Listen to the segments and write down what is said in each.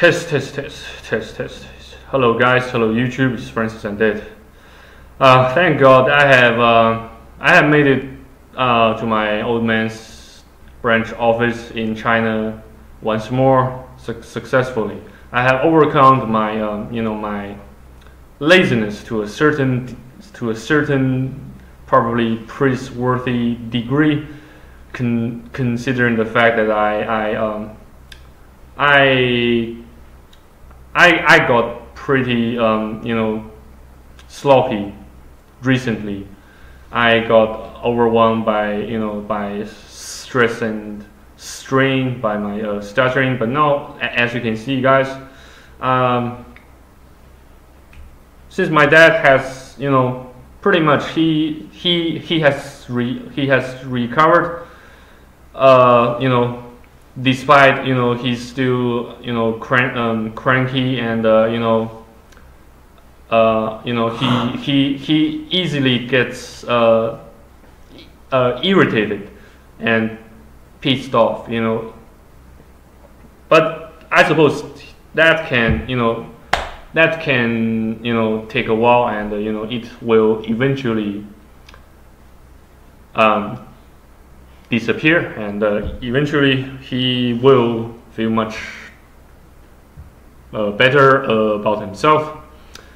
Test, test, test, test, test. Hello guys, hello YouTube, it's Francis and Dad. Thank God I have made it to my old man's branch office in China once more successfully. I have overcome my my laziness to a certain probably praiseworthy degree, considering the fact that I got pretty sloppy recently. I got overwhelmed by stress and strain by my stuttering. But now, as you can see, guys, since my dad has pretty much he has recovered, despite he's still cranky and he easily gets irritated and pissed off, but I suppose that can take a while, and it will eventually disappear, and eventually he will feel much better about himself.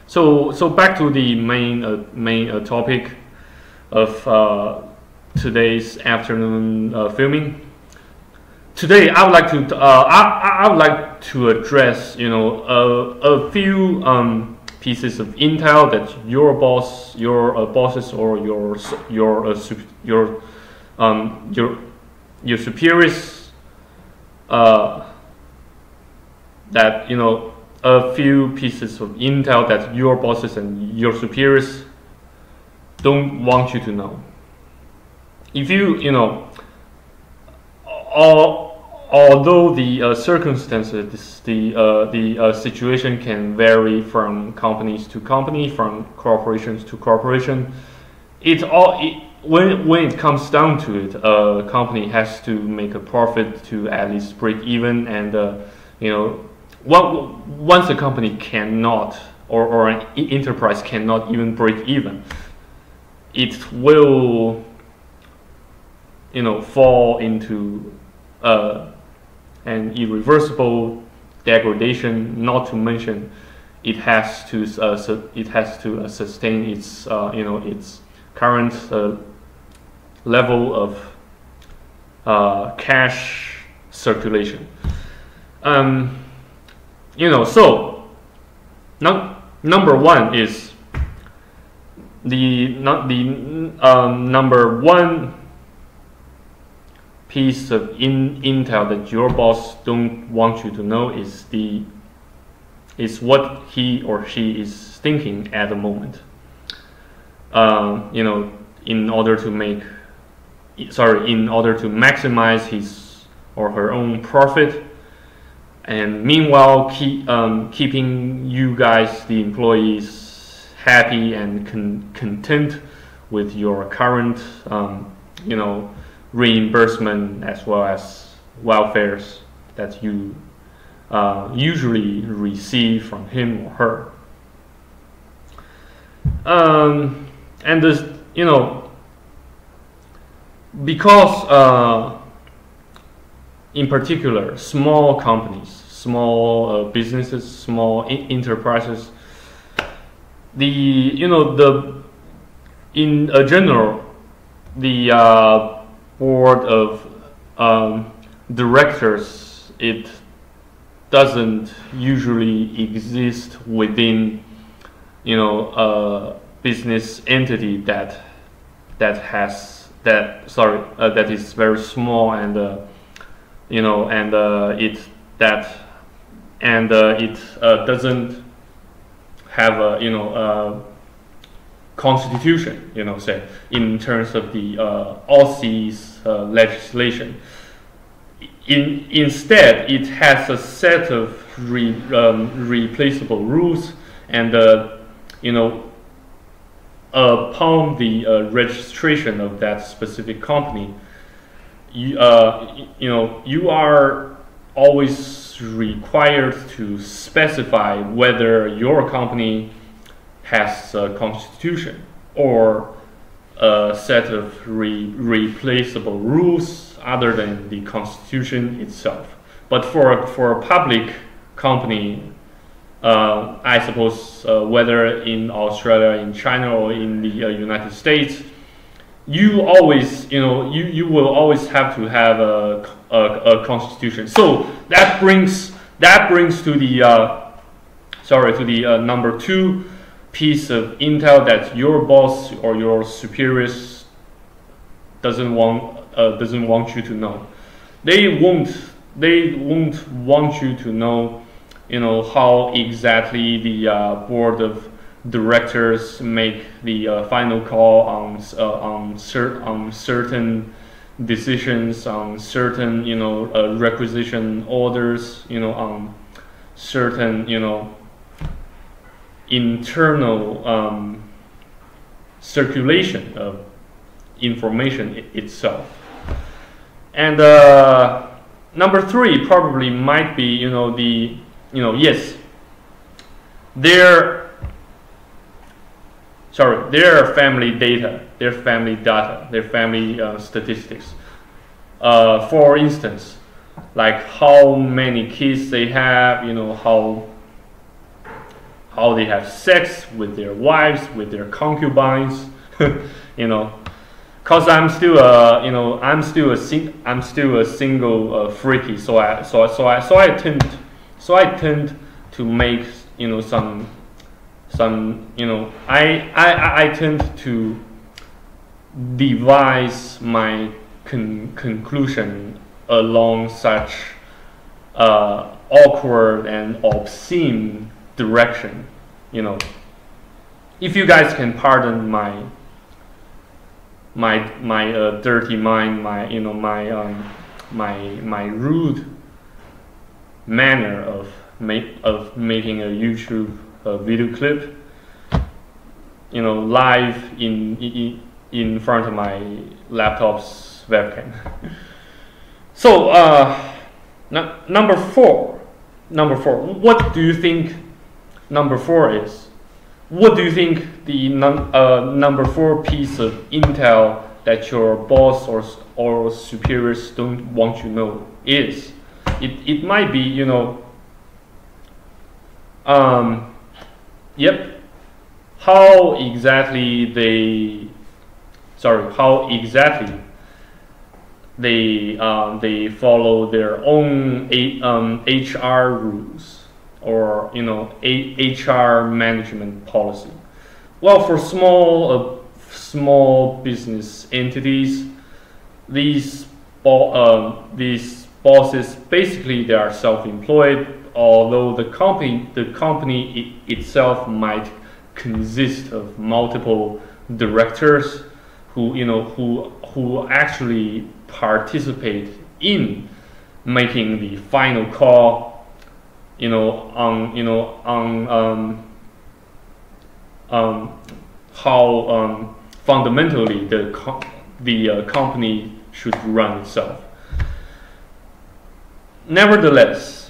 So back to the main topic of today's afternoon filming. Today I would like to address a few pieces of intel that your bosses or your superiors that a few pieces of intel that your bosses and your superiors don't want you to know. If although the circumstances, the situation can vary from companies to company, from corporations to corporation, when it comes down to it, a company has to make a profit to at least break even, and once a company cannot, or an enterprise cannot even break even, it will fall into an irreversible degradation. Not to mention, it has to sustain its its current level of cash circulation. So number one is number one piece of intel that your boss don't want you to know is what he or she is thinking at the moment. In order to maximize his or her own profit, and meanwhile keeping you guys, the employees, happy and content with your current reimbursement as well as welfares that you usually receive from him or her. And this, because in particular, small companies, small businesses, small enterprises, in general, the board of directors, it doesn't usually exist within a business entity that is very small, and it doesn't have a constitution, say, in terms of the Aussie's legislation. Instead, it has a set of replaceable rules, and upon the registration of that specific company, you are always is required to specify whether your company has a constitution or a set of replaceable rules other than the constitution itself. But for a public company, I suppose whether in Australia, in China, or in the United States, you always, you will always have to have a constitution. So that brings to the number 2 piece of intel that your boss or your superiors doesn't want you to know. They won't want you to know, how exactly the board of directors make the final call on certain decisions, on certain requisition orders, on certain internal circulation of information itself. And number 3 probably might be yes, their family data, their family statistics. For instance, like how many kids they have, how they have sex with their wives, with their concubines, Cause I'm still a single freaky, so I tend to make some I tend to devise my conclusion along such awkward and obscene direction. If you guys can pardon my dirty mind, my rude manner of making a YouTube video clip, live in front of my laptop's webcam. So number four. What do you think number 4 is? What do you think the number 4 piece of intel that your boss or superiors don't want you to know is? It might be, how exactly they follow their own HR rules, or HR management policy. Well, for small business entities, these bosses basically they are self-employed, although the company itself might consist of multiple directors who actually participate in making the final call on how fundamentally the company should run itself. Nevertheless,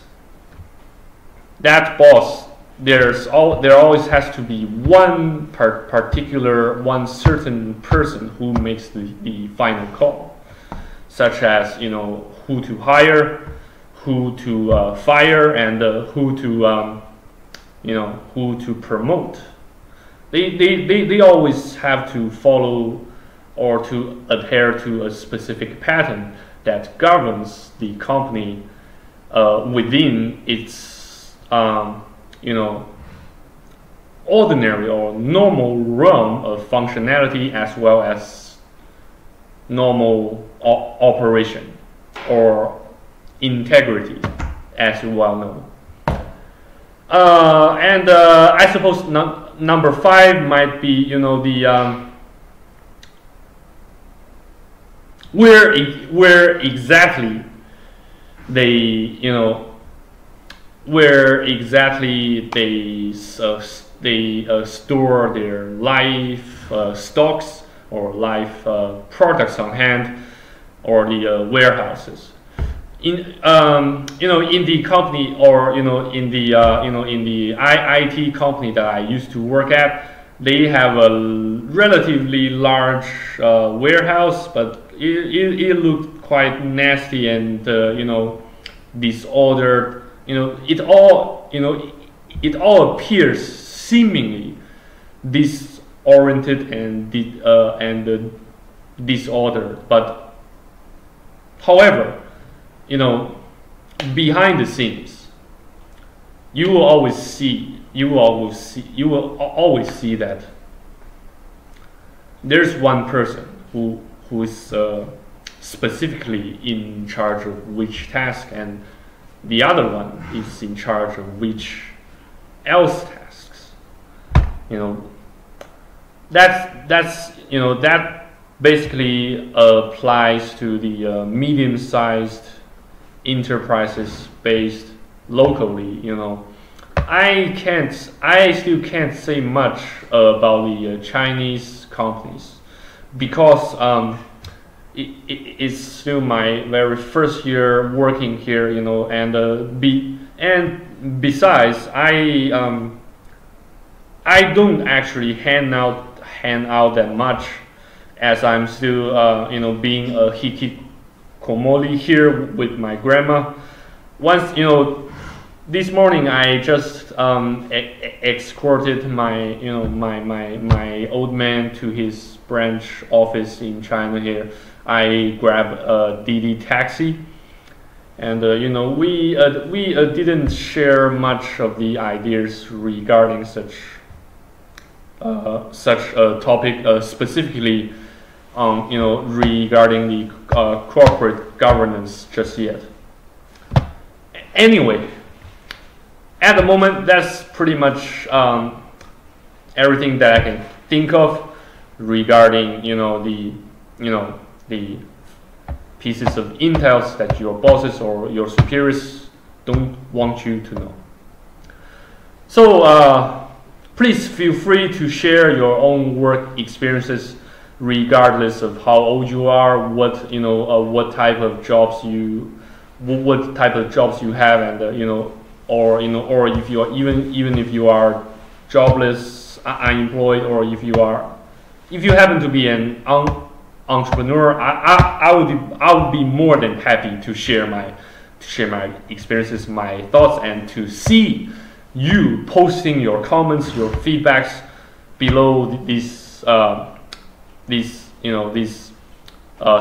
that boss, there always has to be one certain person who makes the final call, such as who to hire, who to fire, and who to promote. They always have to follow or to adhere to a specific pattern that governs the company within its ordinary or normal realm of functionality, as well as normal operation or integrity, as you well know. And I suppose number 5 might be where exactly they store their live stocks or live products on hand, or the warehouses. in the company, or in the IT company that I used to work at, they have a relatively large warehouse, but it looked quite nasty and disordered. It all appears seemingly disoriented and disordered. But however, behind the scenes, you will always see that there's one person who is specifically in charge of which task, and the other one is in charge of which else tasks. That basically applies to the medium-sized enterprises based locally. I still can't say much about the Chinese companies, because it's still my very first year working here, and besides, I don't actually hand out that much, as I'm still being a hikikomori here with my grandma. Once this morning I just escorted my my old man to his branch office in China here. I grabbed a Didi taxi, and we didn't share much of the ideas regarding such a topic, specifically regarding the corporate governance just yet. Anyway, at the moment, that's pretty much everything that I can think of regarding the pieces of intels that your bosses or your superiors don't want you to know. So please feel free to share your own work experiences, regardless of how old you are, what type of jobs you have, and or if you are even if you are jobless, unemployed, or if you happen to be an entrepreneur, I would be more than happy to share my experiences, my thoughts, and to see you posting your comments, your feedbacks below these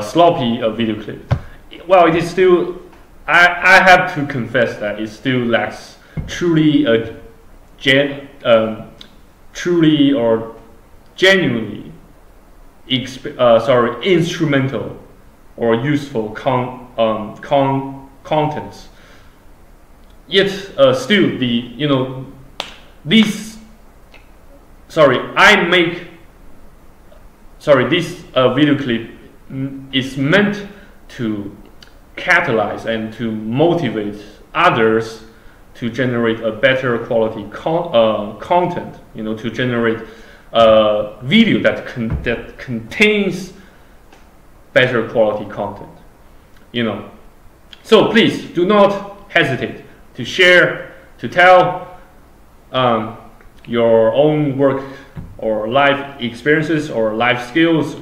sloppy video clip. Well, it is still, I have to confess that it still lacks truly or genuinely instrumental or useful contents. Yet still this video clip is meant to catalyze and to motivate others to generate a better quality content, to generate a video that contains better quality content, So please do not hesitate to share, to tell your own work or life experiences or life skills,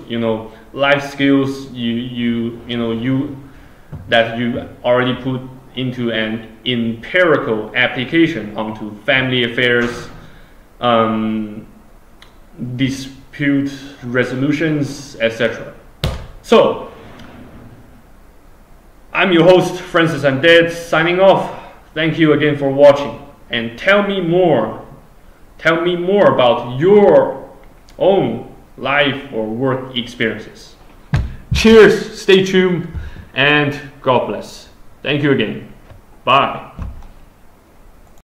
that you already put into an empirical application onto family affairs, dispute resolutions, etc. So, I'm your host, Francis Undead, signing off. Thank you again for watching, and tell me more about your own life or work experiences. Cheers, stay tuned, and God bless. Thank you again. Bye.